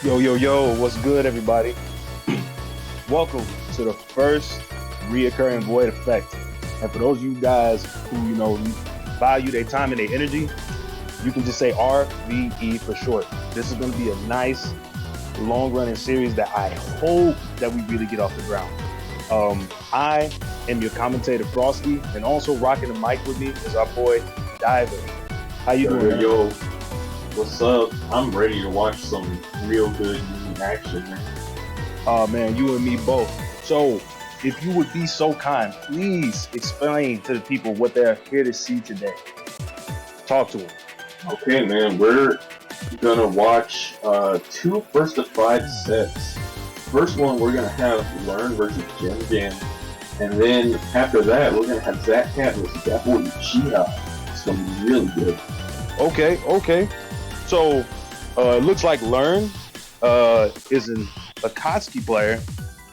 Yo, yo, yo, what's good, everybody? Welcome to the first reoccurring Void Effect. And for those of you guys who, value their time and their energy, you can just say RVE for short. This is going to be a nice, long-running series that I hope that we really get off the ground. I am your commentator, Frosty, and also rocking the mic with me is our boy, Diver. How you doing, man? Yo, what's up? I'm ready to watch some real good action, man. Oh man, you and me both. So, if you would be so kind, please explain to the people what they're here to see today. Talk to them. Okay, man, we're gonna watch two first to five sets. First one, we're gonna have Learn versus JennJam, and then after that, we're gonna have ZachCat versus DatBoy Uchiha. It's gonna be really good. Okay. So, it looks like Learn is an Akatsuki player,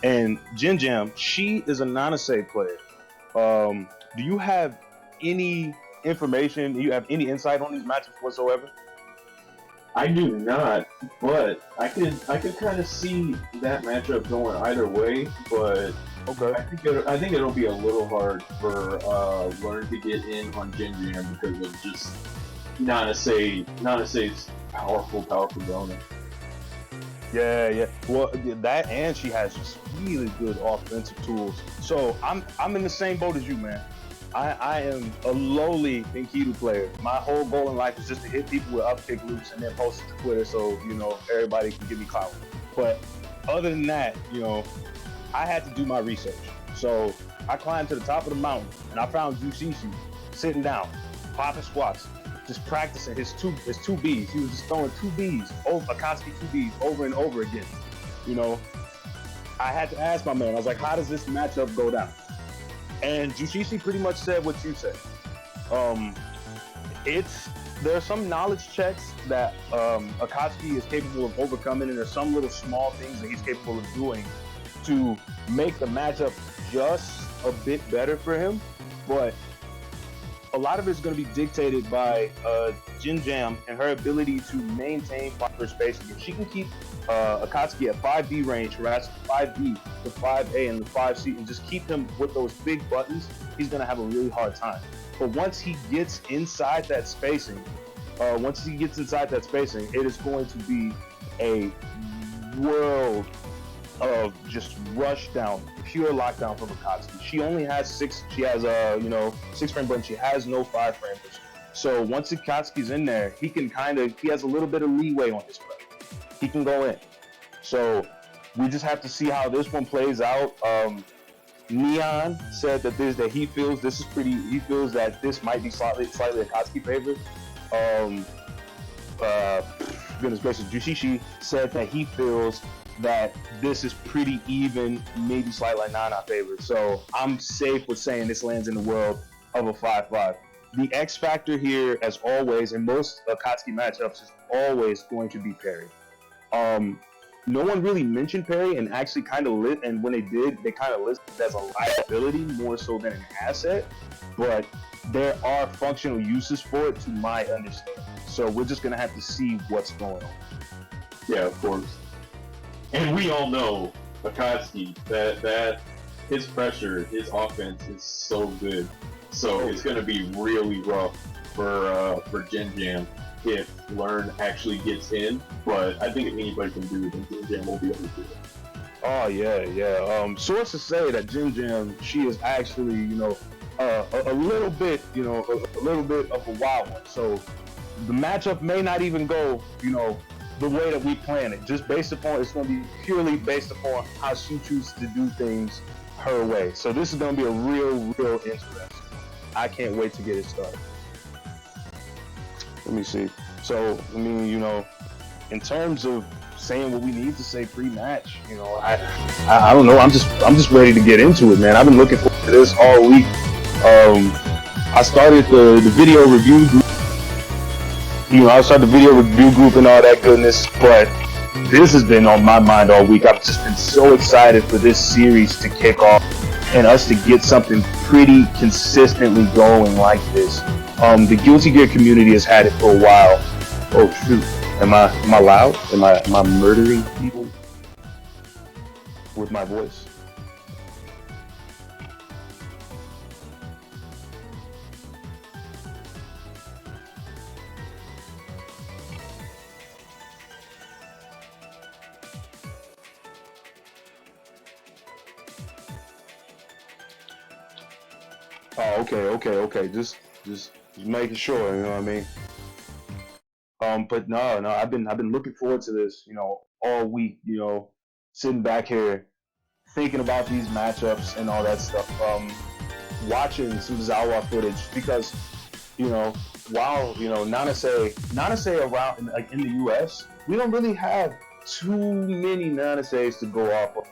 and JennJam, she is a Nanase player. Do you have any information? Do you have any insight on these matchups whatsoever? I do not, but I could kind of see that matchup going either way. But Okay. I think it'll be a little hard for Learn to get in on JennJam because of just Nanase's powerful donor. Yeah. Well, that and she has just really good offensive tools. So I'm in the same boat as you, man. I am a lowly Enkidu player. My whole goal in life is just to hit people with up kick loops and then post it to Twitter so everybody can give me clout. But other than that, I had to do my research. So I climbed to the top of the mountain and I found Juicy sitting down, popping squats, just practicing his two Bs. He was just throwing two Bs, Akatsuki two Bs over and over again. I had to ask my man, I was like, how does this matchup go down? And Juicy pretty much said what you said. There are some knowledge checks that Akatsuki is capable of overcoming, and there's some little small things that he's capable of doing to make the matchup just a bit better for him. But a lot of it's going to be dictated by JennJam and her ability to maintain proper spacing. If she can keep Akatsuki at 5B range, harass 5B, the 5A, and the 5C, and just keep him with those big buttons, he's going to have a really hard time. But once he gets inside that spacing, it is going to be a world of just rush down, pure lockdown from Akatsuki. She only has six frame button. She has no 5 frames. So once Akatsuki's in there, he has a little bit of leeway on his play. He can go in. So we just have to see how this one plays out. Neon said that he feels that this might be slightly Akatsuki favorite. Goodness gracious, Jushishi said that he feels that this is pretty even, maybe slightly like Nana favorite. So I'm safe with saying this lands in the world of a 5-5. The X factor here, as always, in most Akatsuki matchups, is always going to be parry. No one really mentioned parry, and actually and when they did, they kind of listed it as a liability more so than an asset. But there are functional uses for it, to my understanding. So we're just gonna have to see what's going on. Yeah, of course. And we all know Akatsuki that his pressure, his offense is so good. So it's gonna be really rough for JennJam if Learn actually gets in. But I think if anybody can do it, then JennJam will be able to do it. Oh yeah. Sources say that JennJam, she is actually a little bit of a wild one. So the matchup may not even go the way that we plan it. It's going to be purely based upon how she chooses to do things her way. So this is going to be a real interesting. I can't wait to get it started. Let me see. So, in terms of saying what we need to say pre-match, I don't know. I'm just ready to get into it, man. I've been looking forward to this all week. I started the video review group. I started the video review group and all that goodness, but this has been on my mind all week. I've just been so excited for this series to kick off and us to get something pretty consistently going like this. The Guilty Gear community has had it for a while. Oh shoot. Am I loud? Am I murdering people with my voice? Oh, okay. Just making sure, you know what I mean? But no, I've been looking forward to this, all week, sitting back here thinking about these matchups and all that stuff. Watching some Zawa footage because, you know, while Nanase around like in the U.S., we don't really have too many Nanases to go off of.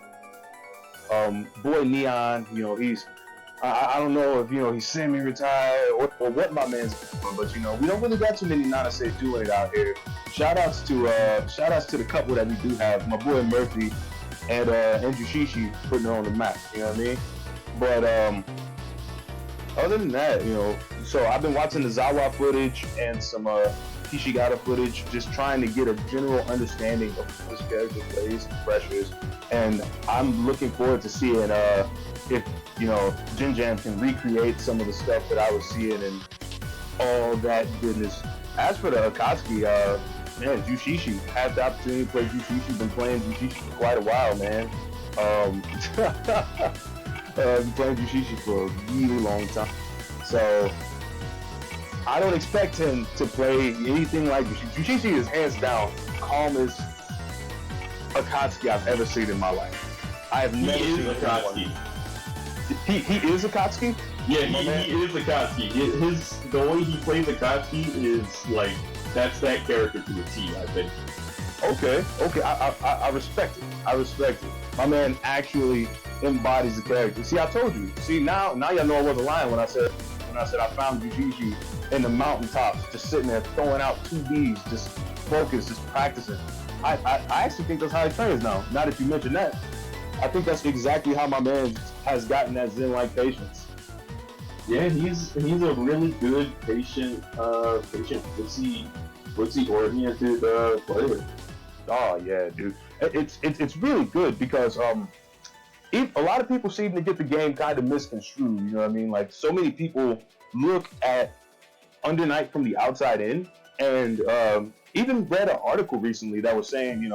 Boy Neon, I don't know if he's semi-retired or what my man's doing, but we don't really got too many Nanase doing it out here. Shout outs to the couple that we do have, my boy Murphy and Jushishi putting it on the map. You know what I mean? But other than that, so I've been watching the Zawa footage and some Kishigata footage, just trying to get a general understanding of how this character plays, the pressures, and I'm looking forward to seeing if JennJam can recreate some of the stuff that I was seeing and all that goodness. As for the Akatsuki, man, Jushishi, had the opportunity to play Jushishi, been playing Jushishi for quite a while, man. Been playing Jushishi for a really long time. So I don't expect him to play anything like Jushishi. Jushishi is hands down calmest Akatsuki I've ever seen in my life. I have never seen Akatsuki. He is Akatsuki? Yeah, he is Akatsuki. The way he plays Akatsuki is like, that's that character to a T, I think. Okay, I respect it. My man actually embodies the character. See, I told you. See, now y'all know I wasn't lying when I said I found Jushishi in the mountaintops, just sitting there throwing out 2Ds, just focused, just practicing. I actually think that's how he trains now. Now that you mention that, I think that's exactly how my man has gotten that Zen-like patience. Yeah, he's a really good patient oriented player. Oh yeah, dude. It's really good because a lot of people seem to get the game kind of misconstrued. You know what I mean? Like, so many people look at Under Night from the outside in, and even read an article recently that was saying,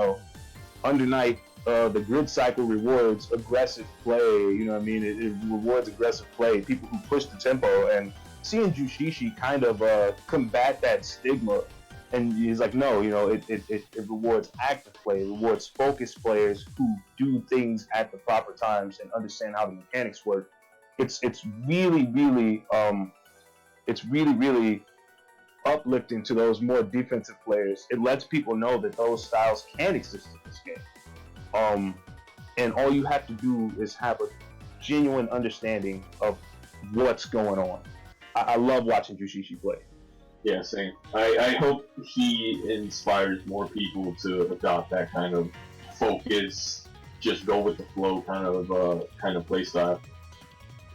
Under Night, the grid cycle rewards aggressive play. You know what I mean? It rewards aggressive play, people who push the tempo, and seeing Jushishi kind of combat that stigma. And he's like, no, it rewards active play. It rewards focused players who do things at the proper times and understand how the mechanics work. It's really, really uplifting to those more defensive players. It lets people know that those styles can exist in this game. And all you have to do is have a genuine understanding of what's going on. I love watching Jushishi play. Yeah, same. I hope he inspires more people to adopt that kind of focus, just go with the flow kind of play style.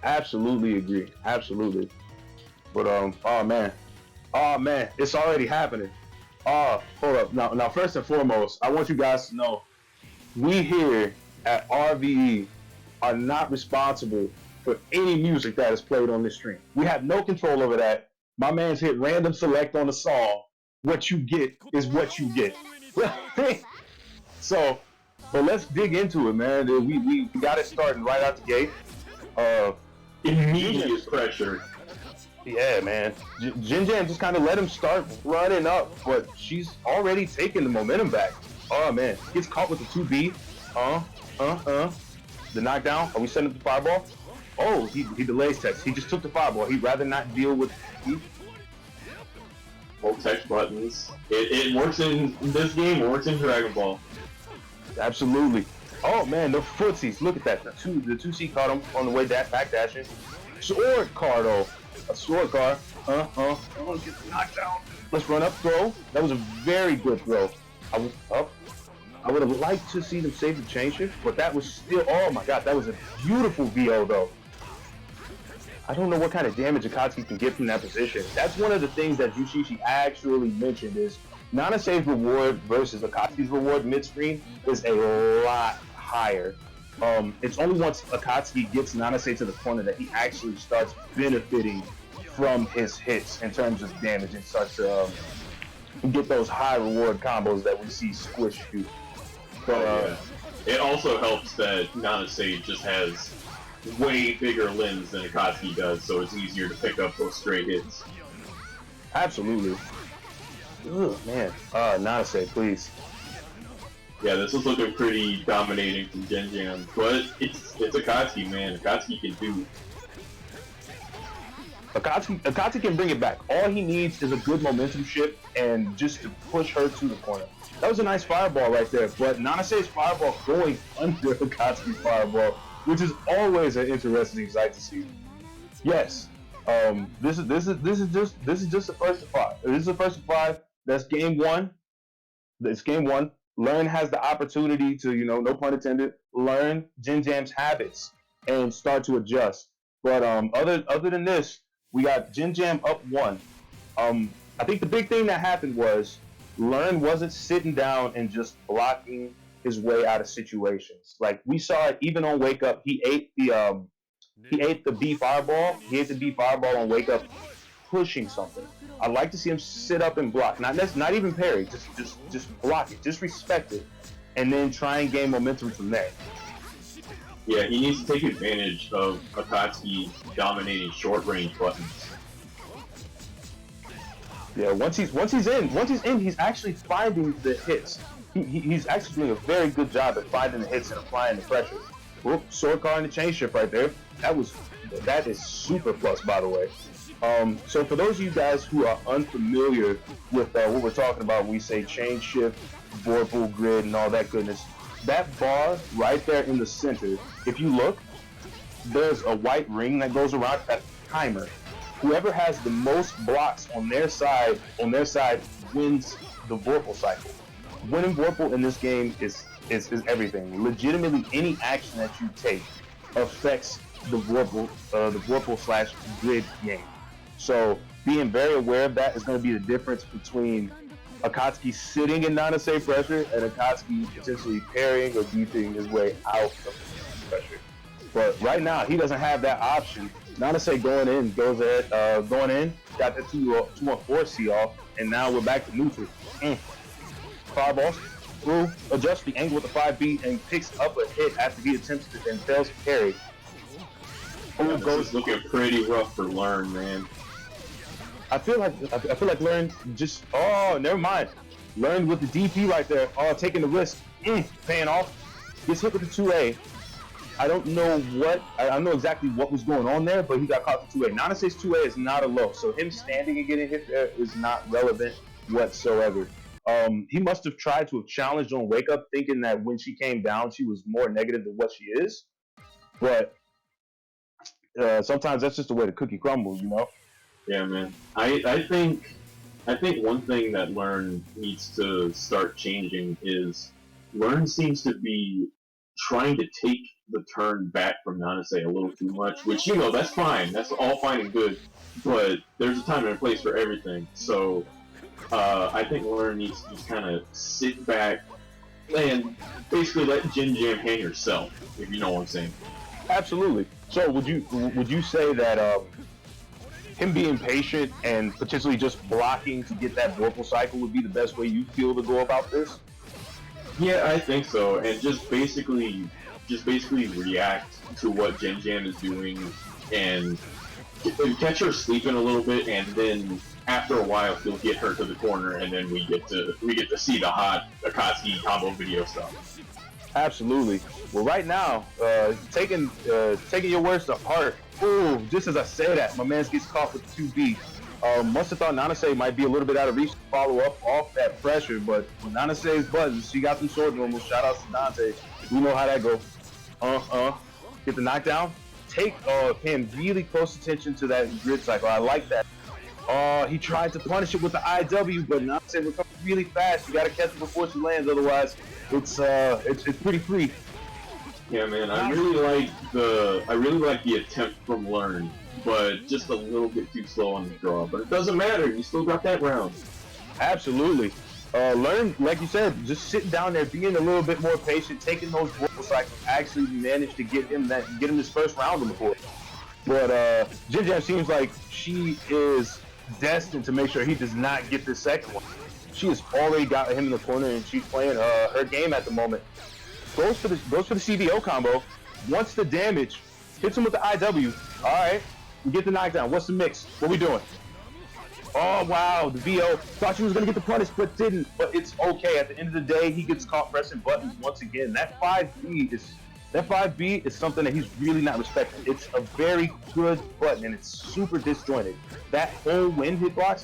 Absolutely agree. Absolutely. But oh man, it's already happening. Hold up. Now, first and foremost, I want you guys to know, we here at RVE are not responsible for any music that is played on this stream. We have no control over that. My man's hit random select on the song. What you get is what you get. So, but let's dig into it, man. We got it starting right out the gate. Immediate pressure. Yeah, man. JennJam just kind of let him start running up, but she's already taking the momentum back. Oh man, gets caught with the 2B. The knockdown. Are we setting up the fireball? Oh, he delays text. He just took the fireball. He'd rather not deal with. Both text buttons. It works in this game. It works in Dragon Ball. Absolutely. Oh man, the footsies. Look at that. The 2C caught him on the way back dashing. Sword car though. A sword car. Get knocked down. Let's run up throw. That was a very good throw. I was up. I would have liked to see them save the chain shift, but that was still, oh my god, that was a beautiful VO though. I don't know what kind of damage Akatsuki can get from that position. That's one of the things that Jushishi actually mentioned is Nanase's reward versus Akatsuki's reward mid-screen is a lot higher. It's only once Akatsuki gets Nanase to the corner that he actually starts benefiting from his hits in terms of damage and starts to get those high reward combos that we see Squish do. But it also helps that Nanase just has way bigger limbs than Akatsuki does, so it's easier to pick up those stray hits. Absolutely. Ugh, man. Nanase, please. Yeah, this is looking pretty dominating from JennJam, but it's Akatsuki, man. Akatsuki can do. Akatsuki can bring it back. All he needs is a good momentum shift and just to push her to the corner. That was a nice fireball right there, but Nanase's fireball going under Akatsuki's fireball, which is always an interesting sight to see. Yes, this is just the first of 5. This is the first of 5. That's game 1. It's game 1. Learn has the opportunity to, no pun intended, learn JennJam's habits and start to adjust. But other than this, we got JennJam up 1. I think the big thing that happened was Learn wasn't sitting down and just blocking his way out of situations. Like we saw it even on Wake Up, he ate the B fireball. He ate the B fireball on Wake Up, pushing something. I'd like to see him sit up and block. Not even parry. Just block it. Just respect it, and then try and gain momentum from there. Yeah, he needs to take advantage of Akatsuki dominating short range buttons. Yeah, once he's in, he's actually finding the hits. He's actually doing a very good job at finding the hits and applying the pressure. Whoop, sword car and the chain shift right there. That is super plus, by the way. So for those of you guys who are unfamiliar with what we're talking about, we say chain shift, vorpal grid, and all that goodness. That bar right there in the center, if you look, there's a white ring that goes around. That's the timer. Whoever has the most blocks on their side wins the vorpal cycle. Winning vorpal in this game is everything. Legitimately, any action that you take affects the vorpal / grid game. So being very aware of that is going to be the difference between Akatsuki sitting in Nanase pressure and Akatsuki potentially parrying or beefing his way out of pressure. But right now, he doesn't have that option. Nanase going in, got the 2-1-4 C off, and now we're back to neutral. Fireballs through, adjusts the angle with the 5B, and picks up a hit after he attempts to and fails to parry. Yeah, this is looking pretty rough for Learn, man. I feel like Learn just never mind. Learn with the DP right there. Taking the risk, paying off. Gets hit with the 2A. I don't know exactly what was going on there, but he got caught with 2A. Nanase's 2A is not a low, so him standing and getting hit there is not relevant whatsoever. He must have tried to have challenged on Wake Up, thinking that when she came down, she was more negative than what she is. But sometimes that's just the way the cookie crumbles, Yeah, man. I think one thing that Learn needs to start changing is Learn seems to be trying to take the turn back from Nanase a little too much, which, that's fine. That's all fine and good, but there's a time and a place for everything. So I think Learn needs to just kind of sit back and basically let JennJam hang herself, if you know what I'm saying. Absolutely. So would you say that him being patient and potentially just blocking to get that vorpal cycle would be the best way you feel to go about this? Yeah, I think so, and just basically react to what JennJam is doing and catch her sleeping a little bit, and then after a while he'll get her to the corner, and then we get to see the hot Akatsuki combo video stuff. Absolutely. Well, right now, taking your words to heart. Ooh, just as I say that, my man gets caught with 2B. Must have thought Nanase might be a little bit out of reach to follow up off that pressure, but when Nanase's buttons, she got some sword normals. Shout out to Dante. We know how that goes. Get the knockdown. Paying really close attention to that grid cycle. I like that. He tried to punish it with the IW, but Nanase recovers really fast. You got to catch her before she lands, otherwise it's pretty free. Yeah, man. I really like the attempt from Learn, but just a little bit too slow on the draw. But it doesn't matter. You still got that round. Absolutely. Learn, like you said, just sitting down there, being a little bit more patient, taking those blows so I can actually manage to get him his first round on the board. But JennJam seems like she is destined to make sure he does not get the second one. She has already got him in the corner, and she's playing her game at the moment. Goes for the CBO combo. Wants the damage. Hits him with the IW. All right, we get the knockdown. What's the mix? What we doing? Oh wow, the VO. Thought she was gonna get the punish, but didn't. But it's okay. At the end of the day, he gets caught pressing buttons once again. That 5B is something that he's really not respecting. It's a very good button, and it's super disjointed. That whole wind hitbox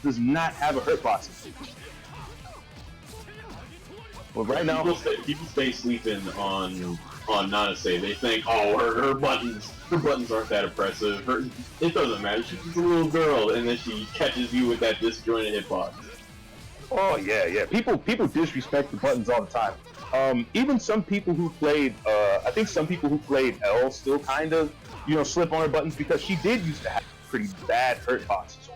does not have a hurt box. But right now, people stay sleeping on Nanase. They think, oh, her buttons aren't that impressive. It doesn't matter. She's just a little girl, and then she catches you with that disjointed hitbox. Oh yeah. People disrespect the buttons all the time. Even some people who played, I think some people who played L still kind of, slip on her buttons because she did used to have pretty bad hurt boxes.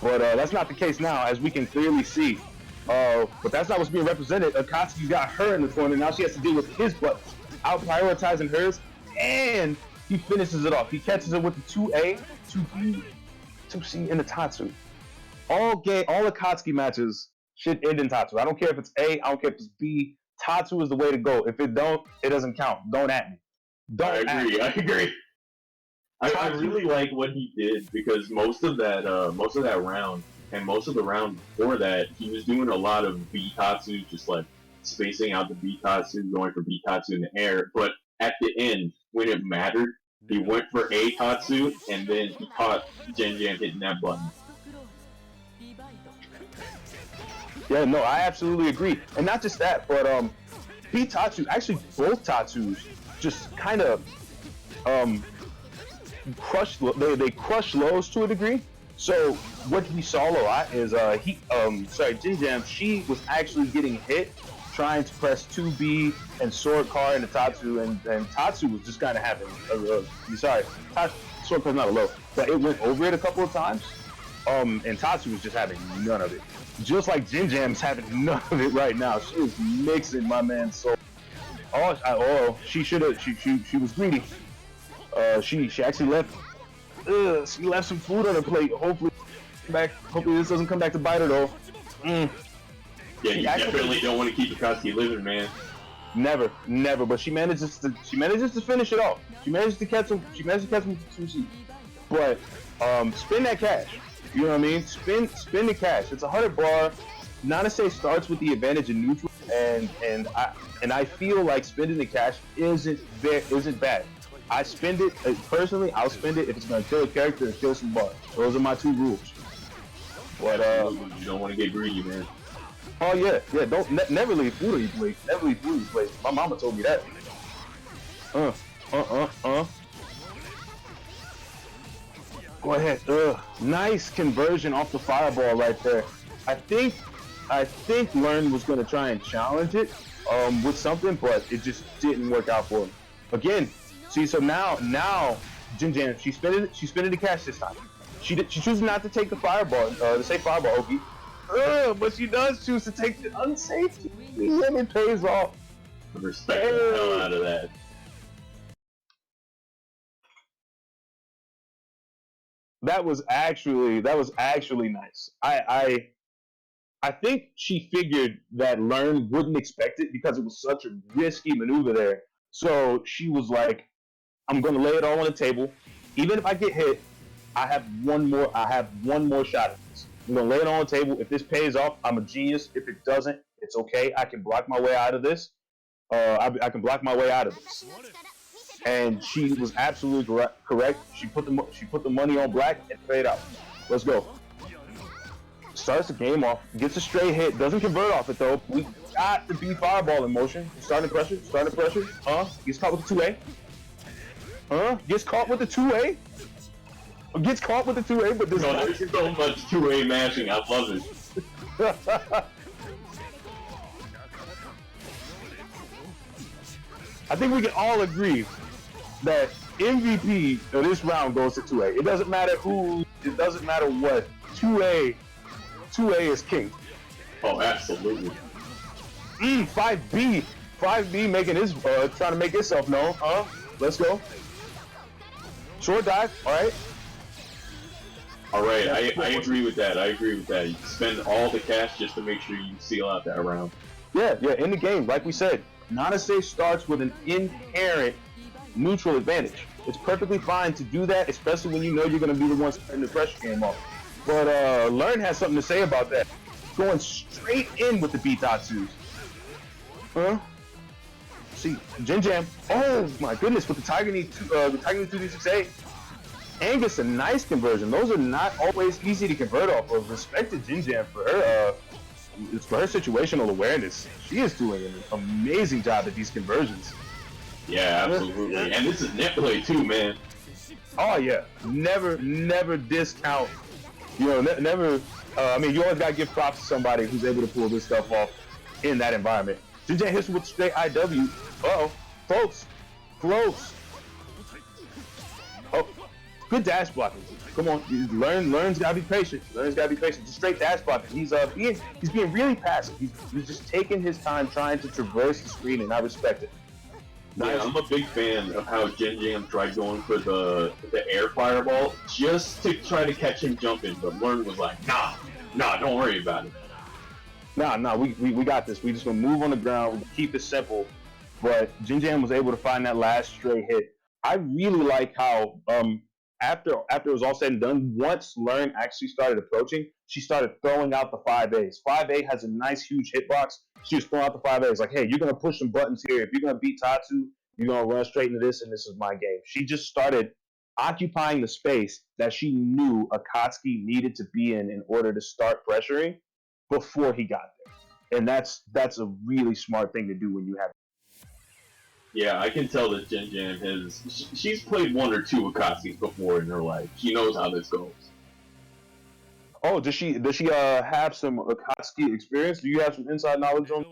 But that's not the case now, as we can clearly see. But that's not what's being represented. Akatsuki's got her in the corner. Now she has to deal with his buttons, out prioritizing hers, and he finishes it off. He catches it with the 2A, 2B, 2C, and the Tatsu. All Akatsuki matches should end in Tatsu. I don't care if it's A, I don't care if it's B. Tatsu is the way to go. If it don't, it doesn't count. Don't at me. I agree. I really like what he did because most of that round and most of the round before that, he was doing a lot of B-Tatsu, just like spacing out the B-Tatsu, going for B-Tatsu in the air. But at the end, when it mattered, he went for A-Tatsu, and then he caught JennJam hitting that button. Yeah, no, I absolutely agree. And not just that, but B-Tatsu, actually both Tatsus just kind of crush lows to a degree. So what we saw a lot is JennJam, she was actually getting hit trying to press 2B and sword car into Tatsu, and Tatsu was just kind of having sword car's not a low, but it went over it a couple of times, and Tatsu was just having none of it. Just like JennJam's having none of it right now. She is mixing my man's soul. She was greedy. She actually left. She left some food on her plate. Hopefully this doesn't come back to bite her though. Yeah, you definitely don't want to keep Akatsuki living, man. Never. But she manages to finish it off. She manages to catch him. Sushi. But spin that cash. You know what I mean? Spin the cash. It's 100 bar. Nanase starts with the advantage in neutral, and I feel like spending the cash isn't bad. I spend it personally. I'll spend it if it's gonna kill a character and kill some bars. Those are my two rules. But you don't want to get greedy, man. Oh yeah. Don't never leave food on your plate. Never leave food on your plate. My mama told me that. Go ahead. Nice conversion off the fireball right there. I think Learn was gonna try and challenge it with something, but it just didn't work out for him. Again, see, so now JennJam, she's spending the cash this time. She chooses not to take the fireball, the safe fireball, Oki. But she does choose to take the unsafe, and it pays off. Respect the hell out of that. That was actually nice. I think she figured that Learn wouldn't expect it because it was such a risky maneuver there. So she was like, I'm gonna lay it all on the table. Even if I get hit, I have one more shot at this. I'm gonna lay it on the table. If this pays off, I'm a genius. If it doesn't, it's okay. I can block my way out of this. I can block my way out of this. And she was absolutely correct. She put the money on black and paid out. Let's go. Starts the game off, gets a straight hit, doesn't convert off it though. We got the B fireball in motion. Starting to pressure. Gets caught with the 2A. Gets caught with the 2A. Gets caught with the 2A, but there's so much 2A mashing. I love it. I think we can all agree that MVP of this round goes to 2A. It doesn't matter who. It doesn't matter what. 2A is king. Oh, absolutely. 5B. 5B making his, trying to make himself known. Let's go. Short dive, alright. Alright, I agree with that. I agree with that. You spend all the cash just to make sure you seal out that round. Yeah, in the game, like we said, Nanase starts with an inherent neutral advantage. It's perfectly fine to do that, especially when you know you're going to be the one starting the pressure game off. But Learn has something to say about that. Going straight in with the Bitatsus. See, JennJam. Oh my goodness, with the Tiger Knee 2D6A. And gets a nice conversion. Those are not always easy to convert off of. Respect to JennJam for her situational awareness. She is doing an amazing job at these conversions. Yeah, absolutely. And this is net play too, man. Oh yeah, never discount. You know, never. I mean, you always gotta give props to somebody who's able to pull this stuff off in that environment. JennJam hits with straight IW. Uh-oh, folks, close. Oh, good dash blocking. Come on, Learn's gotta be patient. Just straight dash blocking. He's being really passive. He's just taking his time trying to traverse the screen, and I respect it. Nice. Yeah, I'm a big fan of how JennJam tried going for the air fireball just to try to catch him jumping, but Learn was like, nah, don't worry about it. Nah, we got this. We just gonna move on the ground, we keep it simple. But JennJam was able to find that last stray hit. I really like how after it was all said and done, once Learn actually started approaching, she started throwing out the 5As. 5A has a nice huge hitbox. She was throwing out the 5As like, hey, you're gonna push some buttons here. If you're gonna beat Tatsu, you're gonna run straight into this, and this is my game. She just started occupying the space that she knew Akatsuki needed to be in order to start pressuring before he got there. And that's a really smart thing to do when you have. Yeah, I can tell that JennJam she's played one or two Akatsukis before in her life. She knows how this goes. Oh, does she have some Akatsuki experience? Do you have some inside knowledge on,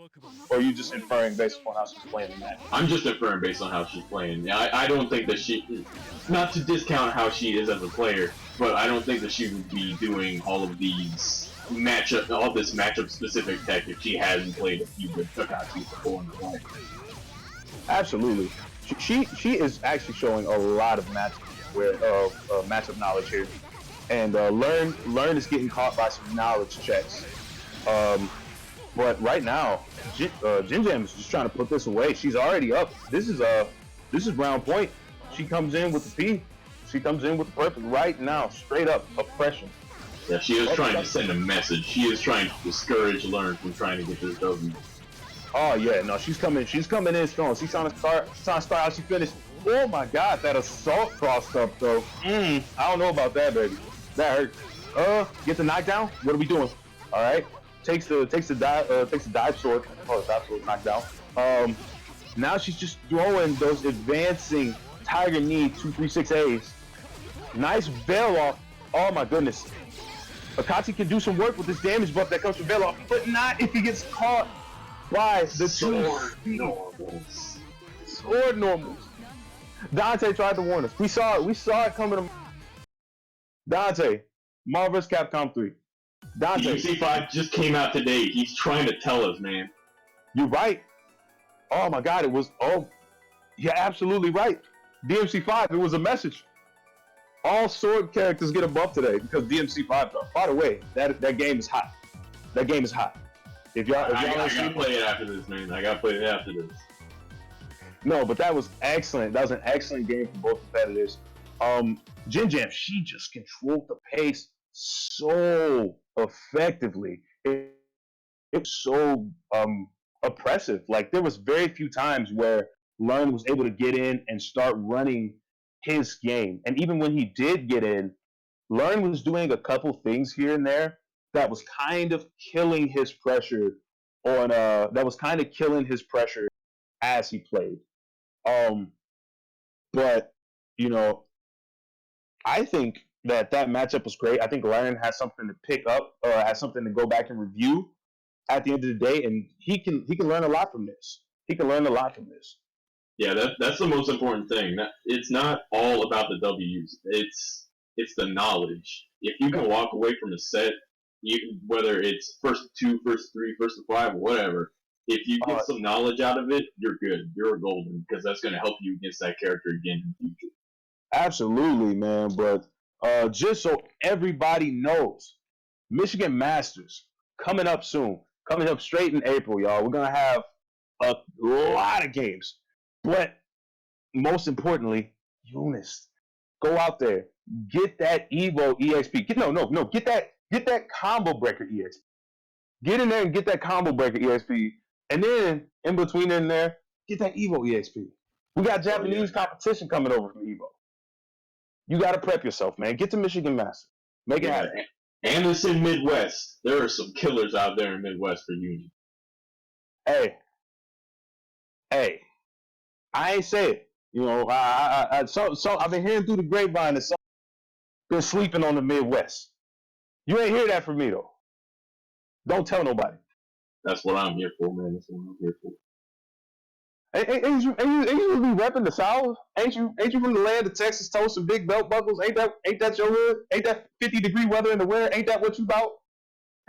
or are you just inferring based upon how she's playing in that? I'm just inferring based on how she's playing. I don't think that she, not to discount how she is as a player, but I don't think that she would be doing all this matchup specific tech if she hadn't played a few good Akatsukis before in her life. Absolutely, she is actually showing a lot of matchup knowledge here, and Learn is getting caught by some knowledge checks. But right now, JennJam is just trying to put this away. She's already up. This is round point. She comes in with the P. She comes in with the perfect right now, straight up oppression. Yeah, she is trying to send a message. She is trying to discourage Learn from trying to get this W. Oh yeah, no, she's coming in strong. She's trying to start how she finished. Oh my God, that assault crossed up though. I don't know about that, baby. That hurt. Get the knockdown. What are we doing? All right. Takes the dive sword. Oh, dive sword knockdown. Now she's just throwing those advancing Tiger Knee 236As. Nice veil off. Oh my goodness. Akatsuki can do some work with this damage buff that comes from veil off, but not if he gets caught by the sword normals. Sword normals. Dante tried to warn us. We saw it coming. Dante, Marvel vs. Capcom 3. Dante. DMC5 just came out today. He's trying to tell us, man. You're right. Oh my God, you're absolutely right. DMC5, it was a message. All sword characters get a buff today because DMC5 though. By the way, that game is hot. That game is hot. If y'all I gotta play it after this, man. I gotta play it after this. No, but that was excellent. That was an excellent game for both competitors. JennJam, she just controlled the pace so effectively. It was so oppressive. Like there was very few times where Learn was able to get in and start running his game. And even when he did get in, Learn was doing a couple things here and there that was kind of killing his pressure as he played. But you know, I think that matchup was great. I think Learn has something to pick up, or has something to go back and review at the end of the day, and he can learn a lot from this. Yeah, that's the most important thing. It's not all about the W's. It's the knowledge. If you can walk away from a set whether it's first 2, first 3, first to 5, whatever. If you get some knowledge out of it, you're good. You're golden because that's going to help you against that character again in the future. Absolutely, man. But just so everybody knows, Michigan Masters coming up soon. Coming up straight in April, y'all. We're going to have a lot of games. But most importantly, Eunice. Go out there. Get that Evo EXP. Get that combo breaker EXP. Get in there and get that combo breaker EXP. And then, in between in there, get that Evo EXP. We got Japanese competition coming over from Evo. You got to prep yourself, man. Get to Michigan Master. Make it happen. And it's in Midwest. There are some killers out there in Midwest for Union. Hey, I ain't say it. You know, I've been hearing through the grapevine that some been sleeping on the Midwest. You ain't hear that from me though. Don't tell nobody. That's what I'm here for, man. That's what I'm here for. Ain't you be repping the South? Ain't you from the land of Texas toast and big belt buckles? Ain't that your hood? Ain't that 50-degree weather in the winter? Ain't that what you about?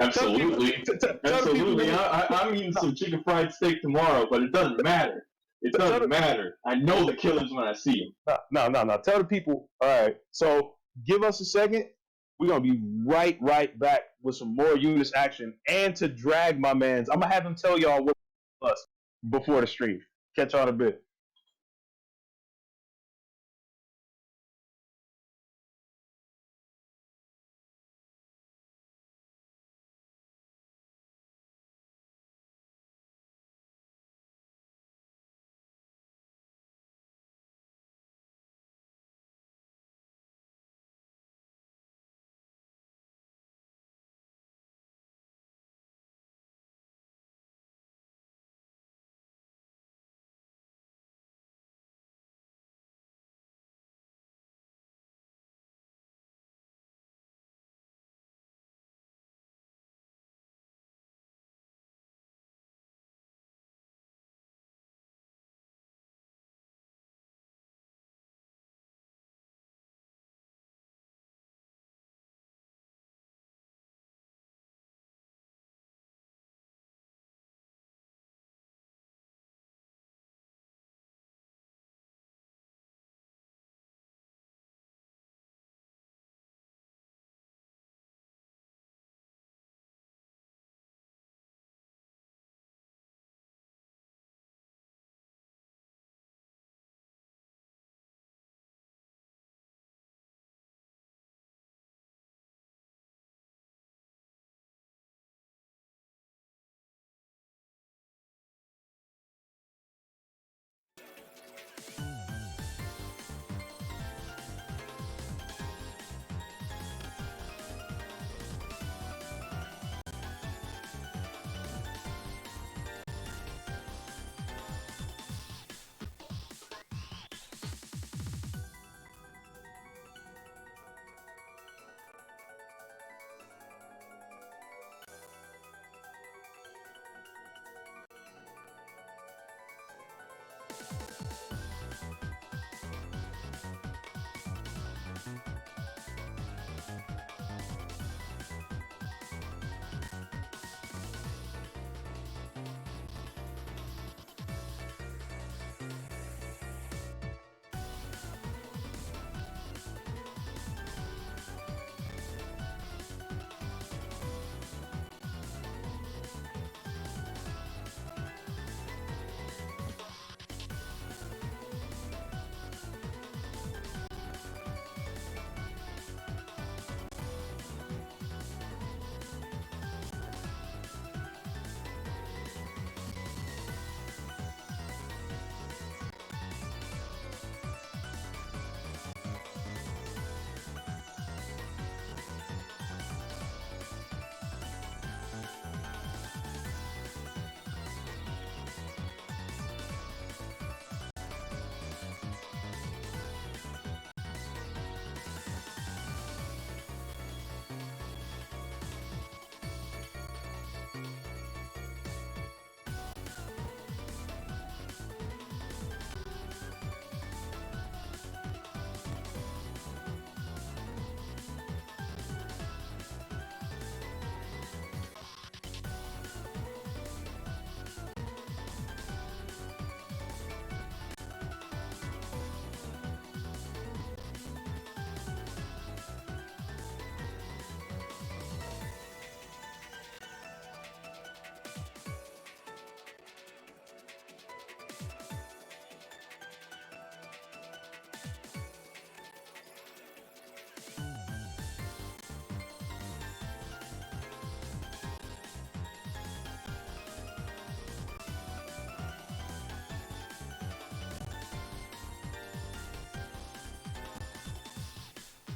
Absolutely. Absolutely. I'm eating some chicken fried steak tomorrow, but it doesn't matter. It doesn't matter. I know the killers when I see them. No. Tell the people. All right. So give us a second. We're going to be right back with some more Eunice action and to drag my mans. I'm going to have him tell y'all what us before the stream. Catch y'all in a bit.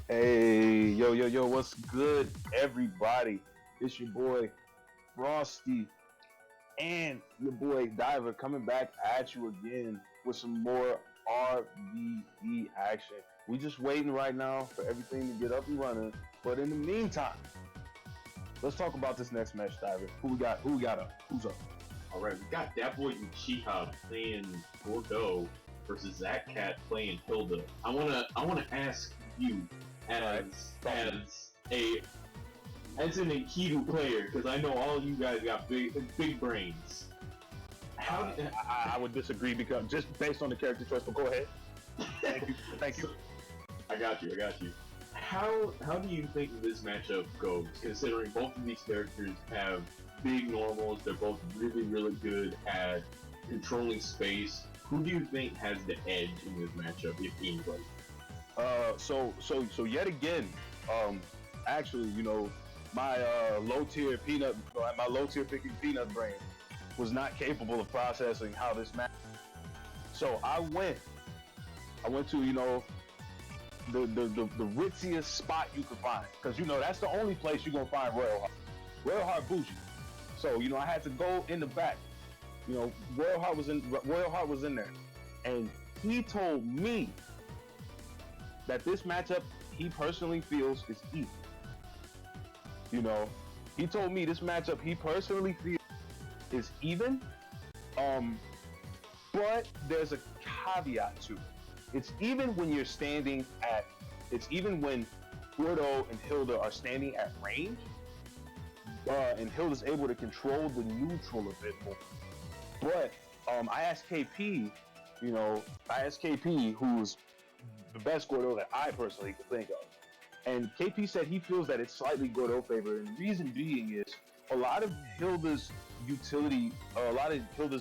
Hey, yo, what's good, everybody? It's your boy Frosty and your boy Diver coming back at you again with some more RVE action. We just waiting right now for everything to get up and running. But in the meantime, let's talk about this next match, Diver. Who we got? Who we got up? Who's up? All right, we got DatBoy Uchiha playing Gordeau versus ZachCat playing Hilda. I wanna ask you as as a as an Aikido player, because I know all you guys got big brains. I would disagree because just based on the character choice. But go ahead. Thank you. Thank you. I got you. How do you think this matchup goes? Considering both of these characters have big normals, they're both really good at controlling space. Who do you think has the edge in this matchup, if anybody? So yet again, actually, my low tier picking peanut brain was not capable of processing how this match. So I went to the ritziest spot you could find, because that's the only place you're gonna find Royal Heart. Royal Heart bougie. So I had to go in the back. Royal Heart was in there, and he told me that this matchup he personally feels is easy. He told me this matchup he personally feels is even. But there's a caveat to it. It's even when Gordeau and Hilda are standing at range, and Hilda's able to control the neutral a bit more. But I asked KP, who's the best Gordeau that I personally could think of. And KP said he feels that it's slightly Gordeau favored, and the reason being is a lot of Hilda's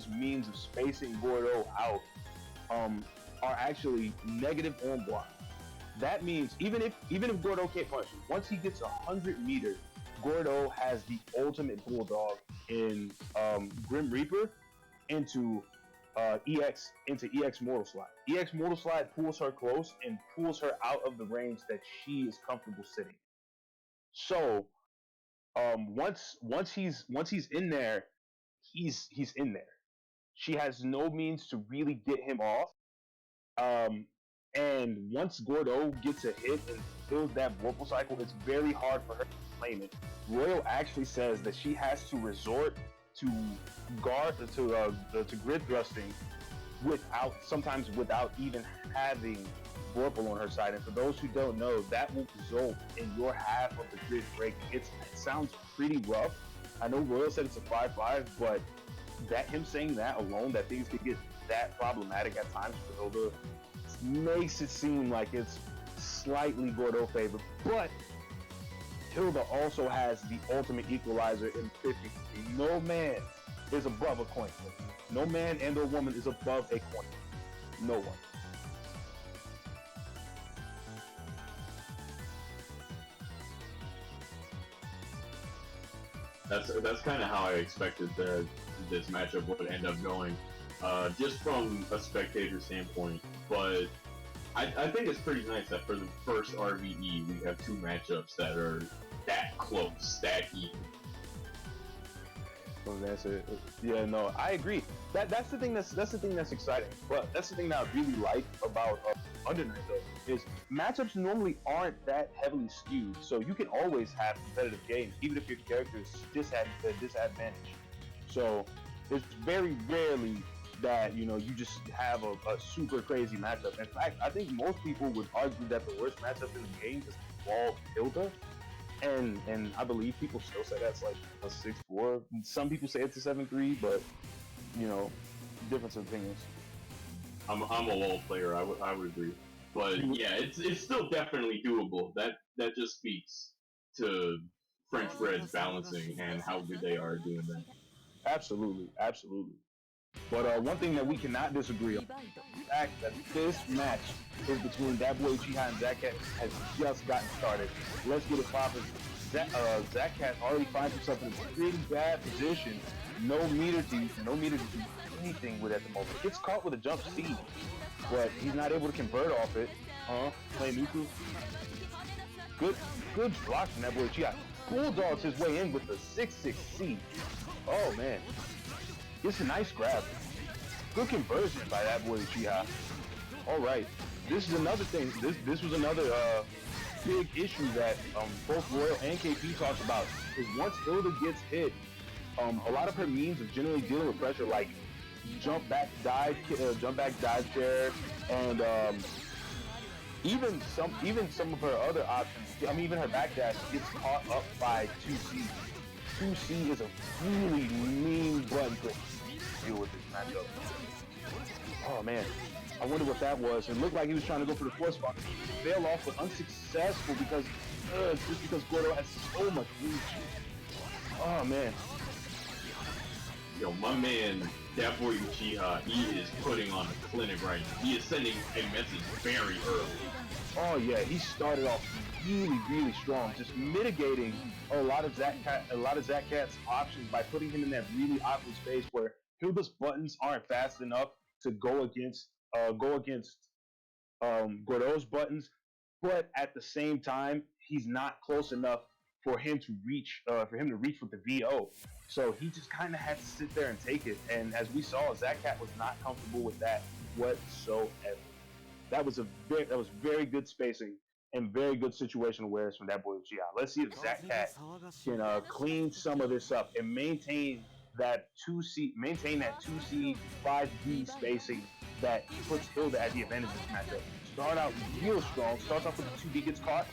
means of spacing Gordeau out are actually negative on block. That means even if Gordeau can't punch him, once he gets 100 meters, Gordeau has the ultimate bulldog in Grim Reaper into EX Mortal Slide. EX Mortal Slide pulls her close and pulls her out of the range that she is comfortable sitting. So once he's in there, he's in there. She has no means to really get him off. And once Gordeau gets a hit and fills that Vorpal cycle, it's very hard for her to claim it. Royal actually says that she has to resort to grid thrusting sometimes without even having Vorpal on her side. And for those who don't know, that will result in your half of the grid breaking. It sounds pretty rough. I know Royal said it's a 5-5, but him saying that alone, that things could get that problematic at times for Hilda, makes it seem like it's slightly Gordeau favored. But Hilda also has the ultimate equalizer in 50. No man is above a coin flip. No man and or woman is above a coin flip. No one. That's kind of how I expected that this matchup would end up going, just from a spectator standpoint. But I think it's pretty nice that for the first RVE we have two matchups that are that close, that even. So that's it. Yeah, no, I agree. That's the thing that's exciting. But that's the thing that I really like about Under Night though, is matchups normally aren't that heavily skewed. So you can always have competitive games, even if your character is disadvantaged. So it's very rarely that you just have a super crazy matchup. In fact, I think most people would argue that the worst matchup in the game is Wall Hilda, and I believe people still say that's like a 6-4. Some people say it's a 7-3, but difference of opinions. I'm a Wall player. I would agree, but yeah, it's still definitely doable. That just speaks to French Bread's balancing and how good they are doing that. Absolutely. But one thing that we cannot disagree on is the fact that this match is between DatBoy Uchiha and ZachCat has just gotten started. Let's get it popping. ZachCat already finds himself in a pretty bad position. No meter to do anything with at the moment. Gets caught with a jump C, but he's not able to convert off it. Play neutral. good block from that boy Uchiha. Bulldogs his way in with the 6-6C. Oh man, it's a nice grab. Good conversion by that boy Uchiha. All right, this is another thing. This was another big issue that both Royal and KP talked about. Is once Hilda gets hit, a lot of her means of generally dealing with pressure, like jump back dive chair, and even some of her other options. I mean, even her backdash gets caught up by 2C. 2C is a really mean button to deal with this matchup. Oh man, I wonder what that was. It looked like he was trying to go for the force spot. Failed off, but unsuccessful because just because Gordeau has so much reach. Oh man. Yo, my man, DatBoy Uchiha, he is putting on a clinic right now. He is sending a message very early. Oh yeah, he started off really strong, just mitigating a lot of ZachCat's options by putting him in that really awkward space where Hilda's buttons aren't fast enough to go against Gordeau's buttons, but at the same time, he's not close enough for him to reach with the VO. So he just kind of had to sit there and take it. And as we saw, ZachCat was not comfortable with that whatsoever. That was very good spacing and very good situational awareness from that boy Uchiha. Let's see if ZachCat can clean some of this up and maintain that 2C 5D spacing that puts Hilda at the advantage in this matchup. Start out real strong. Starts off with the 2D, gets caught.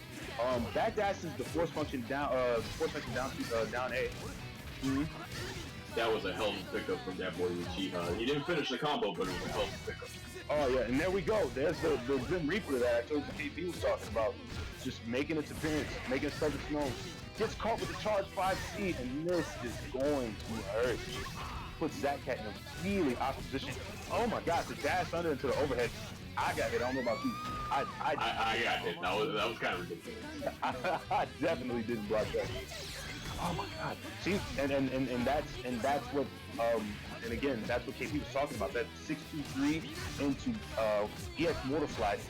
Backdash is the force function down A. Mm-hmm. That was a hell of a pickup from DatBoy Uchiha. He didn't finish the combo, but it was a hell of a pickup. Oh yeah, and there we go. There's the Grim Reaper that I told you KP was talking about. Just making its appearance, making its presence known. Gets caught with the charge 5C, and this is going to hurt. Puts ZachCat in a really awkward position. Oh my gosh, the dash under into the overhead. I got hit. I don't know about you. I got hit. That was kind of ridiculous. I definitely didn't block that. Oh my god. See, and that's what and again, that's what KP was talking about. That 6-2-3 into EX Mortal Slide is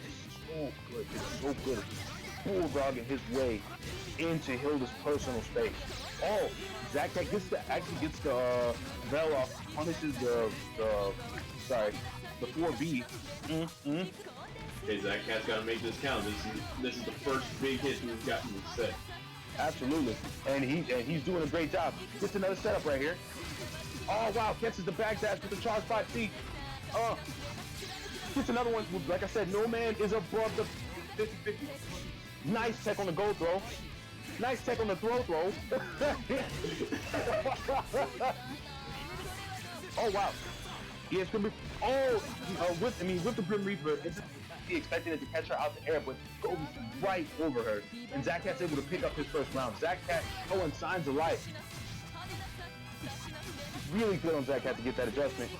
so good. It's so good. It's bulldogging his way into Hilda's personal space. Oh, ZachCat actually gets the veil off, punishes the 4B. Mm-hmm. Hey, ZachCat's got to make this count. This is the first big hit we've gotten in the set. Absolutely, and he's doing a great job. Gets another setup right here. Oh wow, catches the backdash with the charge 5C. Gets another one. Like I said, no man is above the 50-50. Nice tech on the goal throw. Nice tech on the throw. Oh wow. Yeah, it's gonna be. With the Grim Reaper, he expected it to catch her out the air, but goes right over her. And ZachCat's able to pick up his first round. ZachCat showing signs of life. Really good on ZachCat to get that adjustment.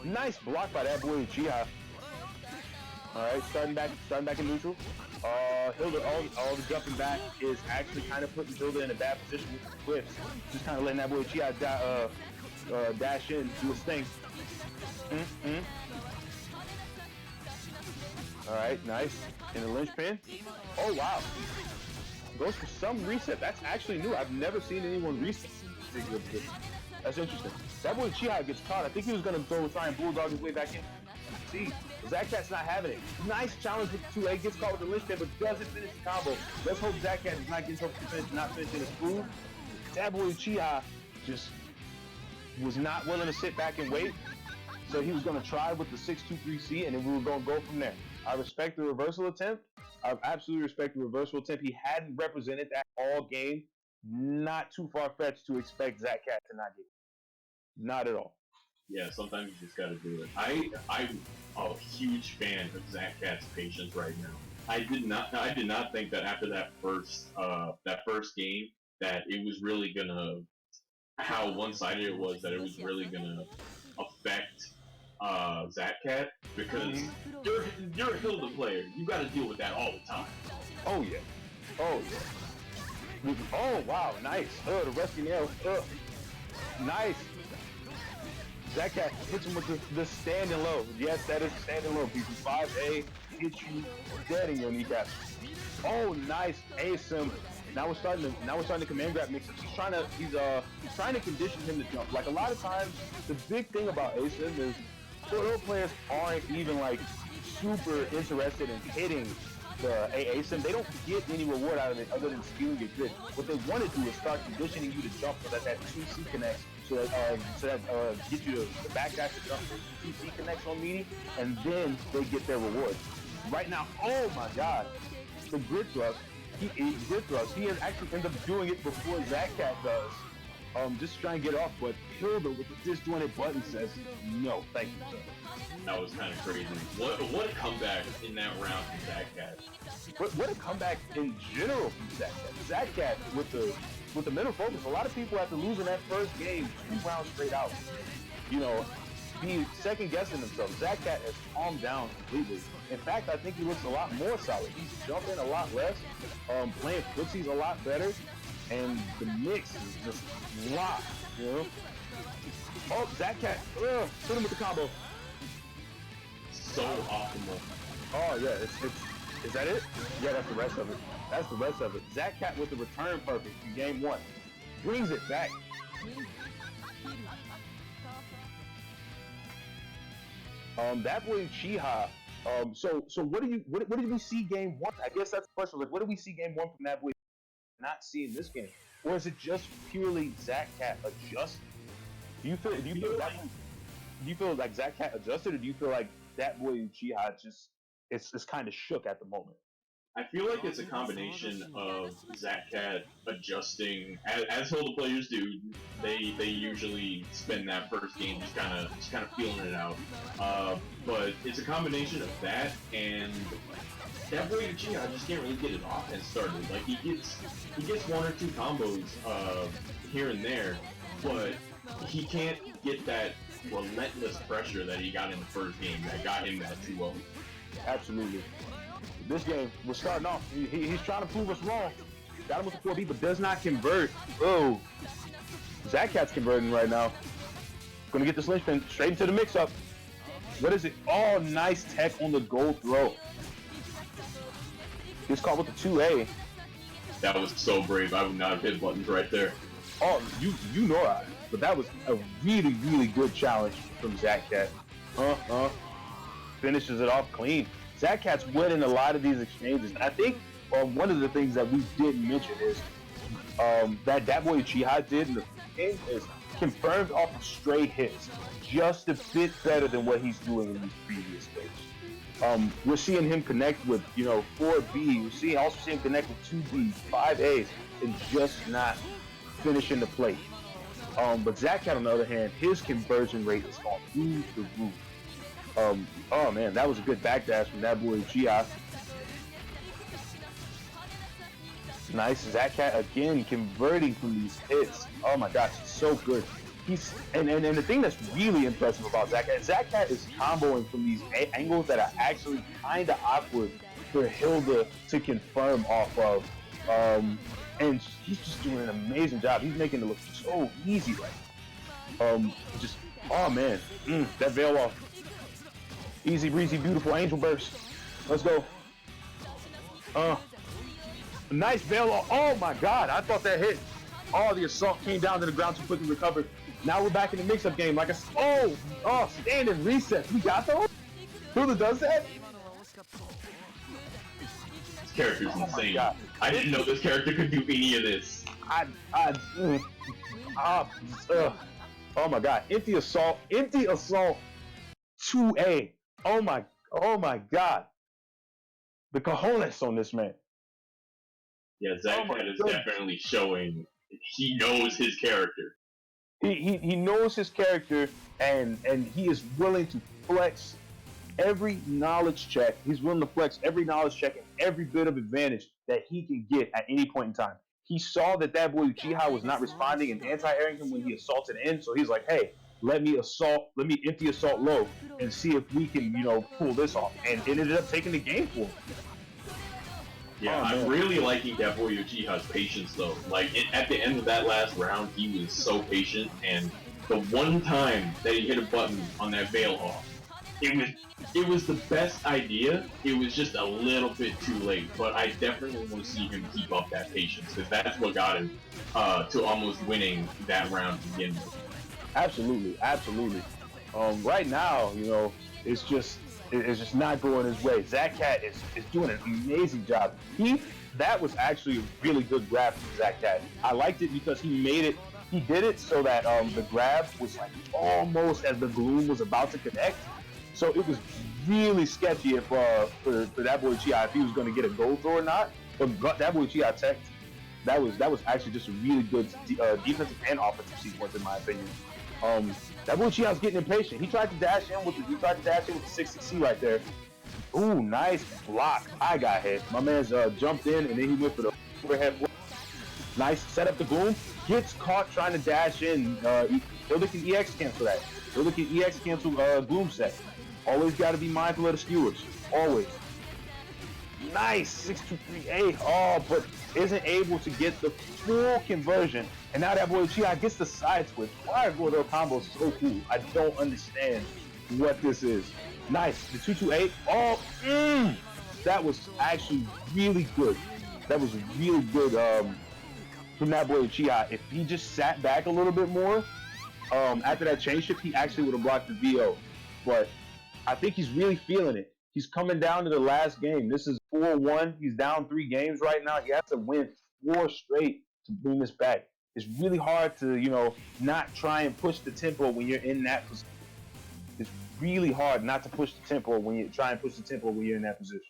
Nice block by that boy Uchiha. Alright, starting back in neutral. Hilda, all the jumping back is actually kind of putting Hilda in a bad position with the whips. Just kind of letting that boy Uchiha dash in, do his thing. Alright, nice. In the linchpin. Oh wow. Goes for some reset. That's actually new. I've never seen anyone reset. That's interesting. That boy Uchiha gets caught. I think he was going to try and bulldog his way back in. See, ZachCat's not having it. Nice challenge with the 2A. Gets caught with the linchpin, but doesn't finish the combo. Let's hope ZachCat does not get himself to finish, not finishing his food. That boy Uchiha just was not willing to sit back and wait. So he was going to try with the 6-2-3C, and then we were going to go from there. I respect the reversal attempt. I absolutely respect the reversal attempt. He hadn't represented that all game. Not too far-fetched to expect ZachCat to not get it. Not at all. Yeah, sometimes you just gotta do it. I'm a huge fan of ZachCat's patience right now. I did not think that after that first game that it was really gonna, how one-sided it was, that it was really gonna affect ZachCat, because you're a Hilda player. You gotta deal with that all the time. Oh yeah. Oh yeah. Oh wow, nice. The rescue nail. Nice. ZachCat hits him with the standing low. Yes, that is standing low. People 5A hits you dead in your kneecap. Oh, nice ASIM. Now we're starting to command grab mix. He's trying to condition him to jump. Like a lot of times, the big thing about ASIM is Gordeau players aren't even like super interested in hitting the ASIM. They don't get any reward out of it other than stealing your grid. What they want to do is start conditioning you to jump so that 2C connects, so that get you the backdash to jump. 2C connects on meaty, and then they get their reward. Right now, oh my god, the grid thrust. He has actually ended up doing it before ZachCat does. Just trying to get off, but Hilda with the disjointed button says, no, thank you, sir. That was kind of crazy. What a comeback in that round from ZachCat. What a comeback in general from ZachCat. ZachCat with the mental focus. A lot of people after losing that first game 2 rounds straight out, be second guessing themselves. ZachCat has calmed down completely. In fact, I think he looks a lot more solid. He's jumping a lot less, playing footsies a lot better, and the mix is just locked, Oh, ZachCat, hit him with the combo. So optimal. Oh yeah, is that it? Yeah, that's the rest of it. That's the rest of it. ZachCat with the return perfect in game 1. Brings it back. DatBoy Uchiha. So what did we see game 1? I guess that's the question. Like, what did we see game 1 from DatBoy not seeing this game? Or is it just purely ZachCat adjusted? Do you feel like ZachCat adjusted, or do you feel like DatBoy Uchiha just it's kind of shook at the moment? I feel like it's a combination of ZachCat adjusting, as Hilda players do. They usually spend that first game just kind of feeling it out. But it's a combination of that and DatBoy Uchiha just can't really get his offense started. Like he gets 1 or 2 combos here and there, but he can't get that relentless pressure that he got in the first game that got him that 2-0. Absolutely. This game, we're starting off. He's trying to prove us wrong. Got him with the 4B, but does not convert. Oh, ZachCat's converting right now. Gonna get this linchpin straight into the mix-up. What is it? Oh, nice tech on the gold throw. He's caught with the 2A. That was so brave. I would not have hit buttons right there. Oh, you know I. But that was a really, really good challenge from ZachCat. Finishes it off clean. ZachCat's winning a lot of these exchanges. And I think one of the things that we didn't mention is that DatBoy Uchiha did in the game is confirmed off of straight hits, just a bit better than what he's doing in these previous games. We're seeing him connect with 4B. We're also seeing him connect with 2B, 5As, and just not finishing the plate. But ZachCat, on the other hand, his conversion rate is going through the roof. Oh man, that was a good backdash from DatBoy Uchiha. Nice, ZachCat again converting from these hits. Oh my gosh, he's so good. And the thing that's really impressive about ZachCat is comboing from these angles that are actually kind of awkward for Hilda to confirm off of. And he's just doing an amazing job. He's making it look so easy right now. Oh man, that veil off. Easy breezy, beautiful angel burst. Let's go. Nice veil off. Oh my god, I thought that hit. Oh, the assault came down to the ground too quickly, recovered. Now we're back in the mix-up game. Like standing resets. We got those? Hilda does that? This character's insane. I didn't know this character could do any of this. Oh my god. Empty assault 2A. Oh my god. The cojones on this man. Yeah, ZachCat is definitely showing he knows his character. He knows his character, and he is willing to flex every knowledge check. He's willing to flex every knowledge check and every bit of advantage that he can get at any point in time. He saw that DatBoy Uchiha was not responding and anti-airing him when he assaulted in, so he's like, hey, let me empty assault low and see if we can, pull this off. And it ended up taking the game for him. Yeah, I'm really liking DatBoy Uchiha's patience though. Like at the end of that last round, he was so patient, and the one time that he hit a button on that veil off, it was the best idea. It was just a little bit too late. But I definitely want to see him keep up that patience because that's what got him to almost winning that round to begin with. Absolutely, absolutely. Right now, you know, it's just not going his way. ZachCat is doing an amazing job. That was actually a really good grab from ZachCat. I liked it because he did it so that the grab was like almost as the gloom was about to connect. So it was really sketchy if for DatBoy Uchiha if he was going to get a gold throw or not. But DatBoy Uchiha tech, that was actually just a really good defensive and offensive sequence in my opinion. DatBoy Uchiha's getting impatient. He tried to dash in with the 6-6C right there. Ooh, nice block. I got hit. My man's jumped in and then he went for the overhead. Nice, set up the gloom. Gets caught trying to dash in. Hilda can EX cancel that. Hilda can EX cancel gloom set. Always got to be mindful of the skewers. Always. Nice, 6-2-3-A. Oh, but isn't able to get the full conversion. And now DatBoy Uchiha gets the side switch. Why are Gordeau combos so cool? I don't understand what this is. Nice, the 2-2-8. Oh, that was actually really good. That was really good from DatBoy Uchiha. If he just sat back a little bit more, after that chain shift, he actually would have blocked the VO. But I think he's really feeling it. He's coming down to the last game. This is 4-1. He's down 3 games right now. He has to win 4 straight to bring this back. It's really hard to, you know, not try and push the tempo when you're in that position. It's really hard not to push the tempo when you try and push the tempo when you're in that position.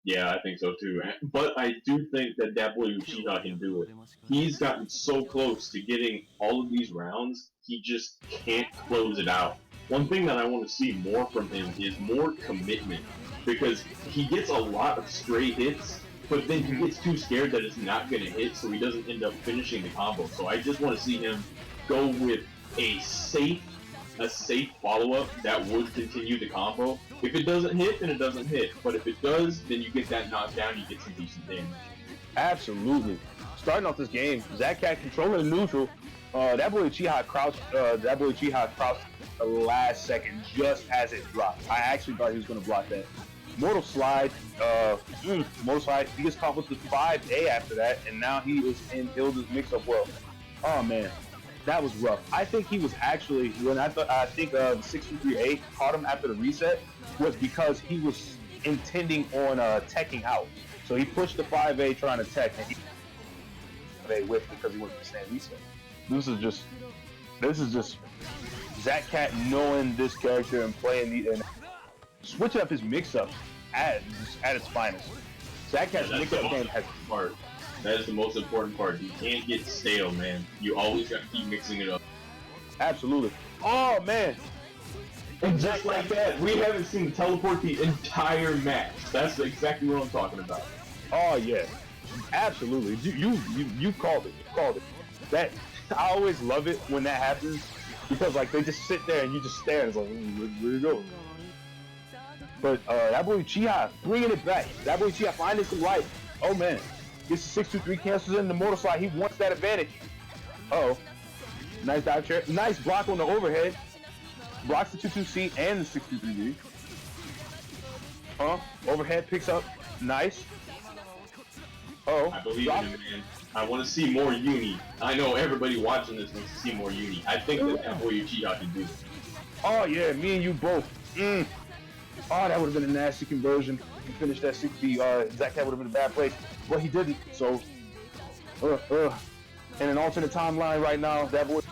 Yeah, I think so too. But I do think that DatBoy Uchiha can do it. He's gotten so close to getting all of these rounds, he just can't close it out. One thing that I want to see more from him is more commitment, because he gets a lot of stray hits, but then he gets too scared that it's not going to hit, so he doesn't end up finishing the combo. So I just want to see him go with a safe follow-up that would continue the combo. If it doesn't hit, then it doesn't hit. But if it does, then you get that knockdown, you get some decent damage. Absolutely. Starting off this game, ZachCat controlling the neutral. DatBoy Uchiha crouched the last second just as it dropped. I actually thought he was going to block that. Mortal Slide, he gets caught with the 5A after that, and now he is in Hilda's mix-up world. Oh man, that was rough. I think he was actually, I think the 6-3-8 caught him after the reset was because he was intending on teching out. So he pushed the 5A trying to tech, and he whipped because he wasn't stand reset. This is just ZachCat knowing this character and playing and switching up his mix-ups at its finest. ZachCat's mix-up game has part. That is the most important part. You can't get stale, man. You always got to keep mixing it up. Absolutely. Oh man. And just like that, we haven't seen teleport the entire match. That's exactly what I'm talking about. Oh yeah, absolutely. You called it. You called it. That I always love it when that happens because like they just sit there and you just stare and it's like where you go. But DatBoy Uchiha bringing it back. DatBoy Uchiha finding some life. Oh man, gets the 6-2-3 cancels in the mortal slide. He wants that advantage. Uh oh, nice dive chair. Nice block on the overhead. Blocks the 2-2-C and the 6-2-3D. Overhead picks up. Nice. Oh, I believe in him, man. I want to see more Uni. I know everybody watching this wants to see more Uni. I think that DatBoy Uchiha can do it. Oh yeah, me and you both. Oh, that would have been a nasty conversion. He finished that 60. ZachCat would have been a bad place, but he didn't. So, in an alternate timeline right now, DatBoy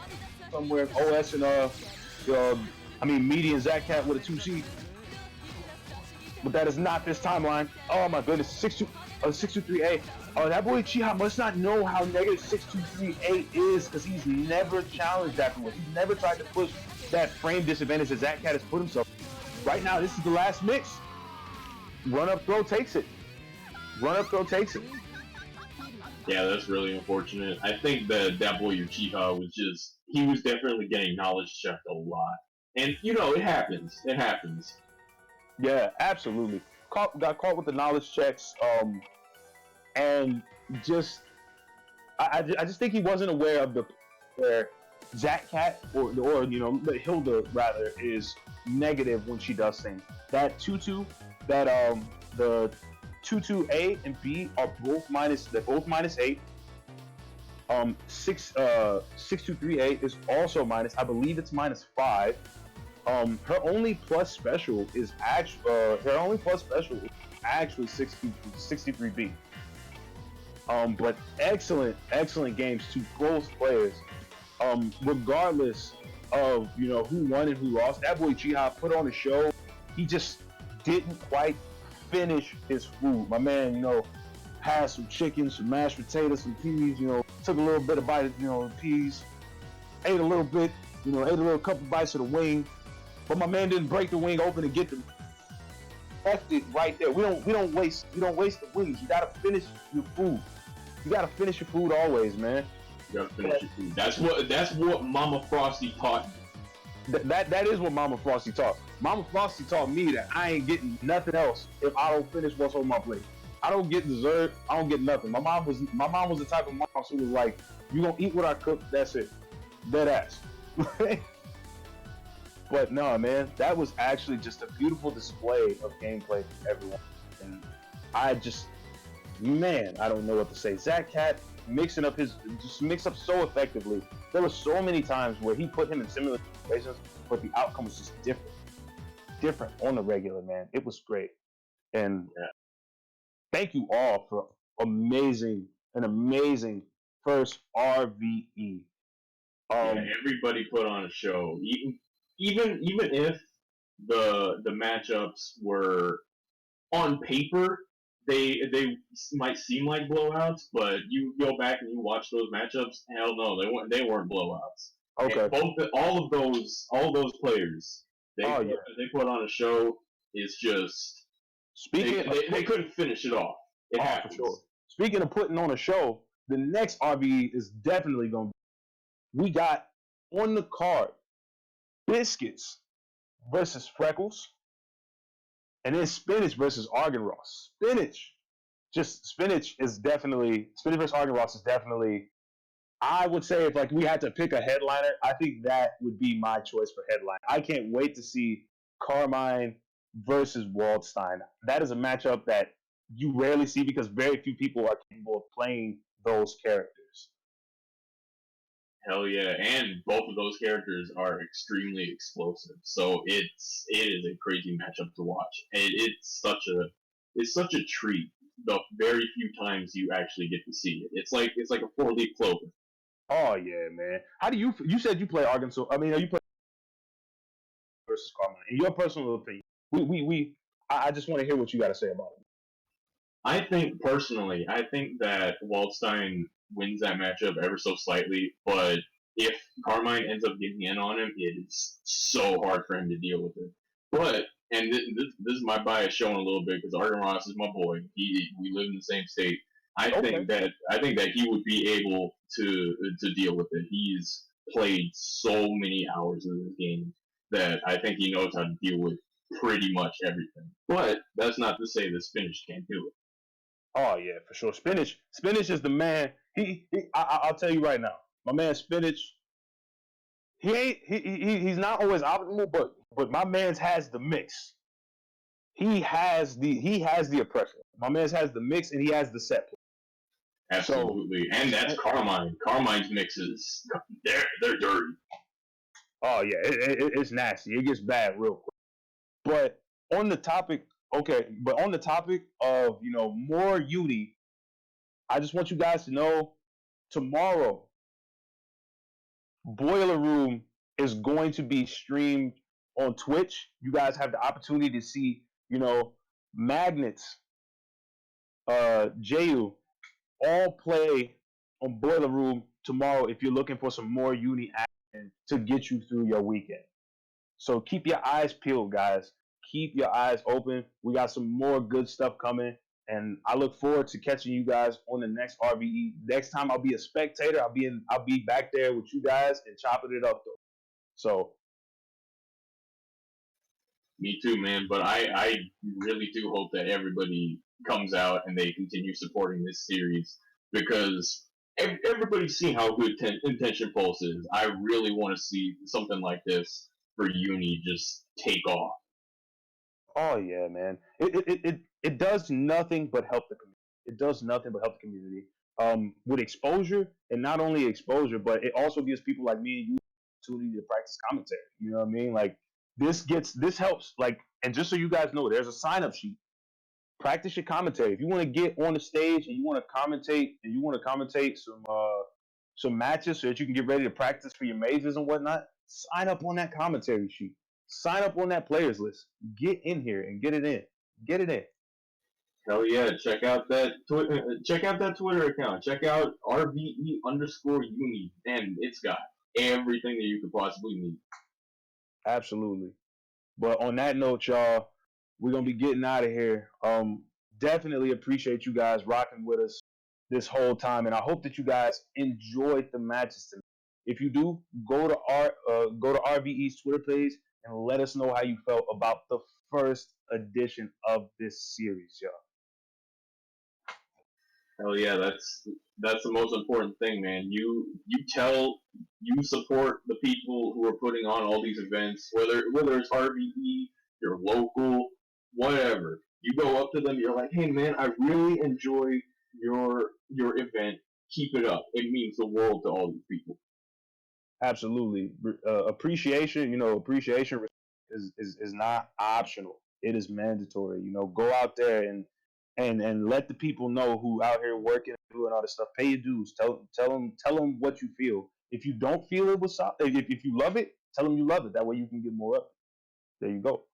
somewhere in OS and Meaty and ZachCat with a 2C. But that is not this timeline. Oh my goodness, 6-2-3-A. DatBoy Uchiha must not know how negative 6-2-3-A is because he's never challenged that before. He's never tried to push that frame disadvantage that ZachCat has put himself. Right now, this is the last mix. Run up throw takes it. Run up throw takes it. Yeah, that's really unfortunate. I think that DatBoy Uchiha he was definitely getting knowledge checked a lot. And, it happens. It happens. Yeah, absolutely. Got caught with the knowledge checks, and just, I just think he wasn't aware of where ZachCat or Hilda rather is negative when she does things. That tutu, that the tutu A and B are both minus. They're both -8. 6238 is also minus. I believe it's -5. Her only plus special is actually 63B. But excellent games to both players. Regardless of who won and who lost, DatBoy Uchiha put on a show. He just didn't quite finish his food. My man, had some chicken, some mashed potatoes, some peas. Took a little bit of bite of peas, ate a little bit, ate a little couple bites of the wing. But my man didn't break the wing open and get the left it right there. We don't waste the wings. You gotta finish your food. You gotta finish your food always, man. You gotta finish your food. That's what Mama Frosty taught me. That is what Mama Frosty taught. Mama Frosty taught me that I ain't getting nothing else if I don't finish what's on my plate. I don't get dessert. I don't get nothing. My mom was the type of mom who was like, "You gonna eat what I cook? That's it." Dead ass. But no, man, that was actually just a beautiful display of gameplay for everyone. And I don't know what to say. ZachCat mix up so effectively. There were so many times where he put him in similar situations, but the outcome was just different on the regular, man. It was great. And thank you all for an amazing first RVE. Everybody put on a show. Even if the matchups were on paper, they might seem like blowouts, but you go back and you watch those matchups, hell no, they weren't blowouts. Okay. All of those players, they put on a show. Is just they couldn't finish it off. It happens. For sure. Speaking of putting on a show, the next RVE is definitely going to be. We got on the card Biscuits versus Freckles, and then Spinach versus Argon Ross. Spinach versus Argon Ross is definitely. I would say if we had to pick a headliner, I think that would be my choice for headline. I can't wait to see Carmine versus Waldstein. That is a matchup that you rarely see because very few people are capable of playing those characters. Hell yeah, and both of those characters are extremely explosive. So it is a crazy matchup to watch. And it's such a treat the very few times you actually get to see it. It's like a 4-leaf clover. Oh yeah, man. How do you said you play Arkansas? I mean, you play versus Carmine. In your personal opinion, I just want to hear what you got to say about it. I think that Waldstein wins that matchup ever so slightly, but if Carmine ends up getting in on him, it is so hard for him to deal with it. But and this is my bias showing a little bit because Argon Ross is my boy. We live in the same state. I think that he would be able to deal with it. He's played so many hours of this game that I think he knows how to deal with pretty much everything. But that's not to say that Spinach can't do it. Oh yeah, for sure. Spinach is the man. I'll tell you right now, my man Spinach. He's not always optimal, but my man's has the mix. He has the oppression. My man's has the mix and he has the set play. Absolutely, and that's Carmine. Carmine's mixes, they're dirty. Oh yeah, it's nasty. It gets bad real quick. But on the topic of more Uni, I just want you guys to know tomorrow Boiler Room is going to be streamed on Twitch. You guys have the opportunity to see, Magnets, Jayu, all play on Boiler Room tomorrow if you're looking for some more Uni action to get you through your weekend. So keep your eyes peeled, guys. Keep your eyes open. We got some more good stuff coming. And I look forward to catching you guys on the next RVE. Next time I'll be a spectator. I'll be back there with you guys and chopping it up though. So me too, man. But I really do hope that everybody comes out and they continue supporting this series because everybody's seen how good Intention Pulse is. I really want to see something like this for Uni just take off. Oh yeah, man. It does nothing but help the community. It does nothing but help the community. With exposure, and not only exposure, but it also gives people like me and you opportunity to practice commentary. You know what I mean? Like this helps. Like, and just so you guys know, there's a sign up sheet. Practice your commentary. If you want to get on the stage and you want to commentate some matches so that you can get ready to practice for your majors and whatnot, sign up on that commentary sheet. Sign up on that players list. Get in here and get it in. Get it in. Hell yeah! check out that Twitter account. Check out RVE_uni, and it's got everything that you could possibly need. Absolutely. But on that note, y'all, we're gonna be getting out of here. Definitely appreciate you guys rocking with us this whole time, and I hope that you guys enjoyed the matches tonight. If you do, go to RVE's Twitter page and let us know how you felt about the first edition of this series, y'all. Hell yeah, that's the most important thing, man. You support the people who are putting on all these events, whether it's RVE, your local, whatever. You go up to them, you're like, hey man, I really enjoy your event. Keep it up. It means the world to all these people. Absolutely. Appreciation, appreciation is not optional. It is mandatory. Go out there and let the people know who out here working and doing all this stuff. Pay your dues. Tell them what you feel. If you don't feel it was if you love it, tell them you love it. That way you can get more of it. There you go.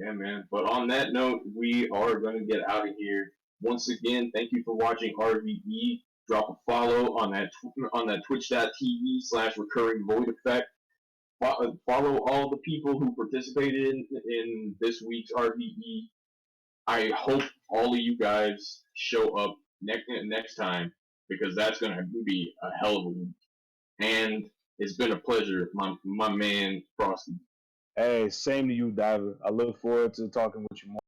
Yeah, man. But on that note, we are going to get out of here. Once again, thank you for watching RVE. Drop a follow on that twitch.tv/recurring void effect. Follow all the people who participated in this week's RVE. I hope all of you guys show up next time because that's going to be a hell of a week. And it's been a pleasure, my man Frosty. Hey, same to you, Diver. I look forward to talking with you more.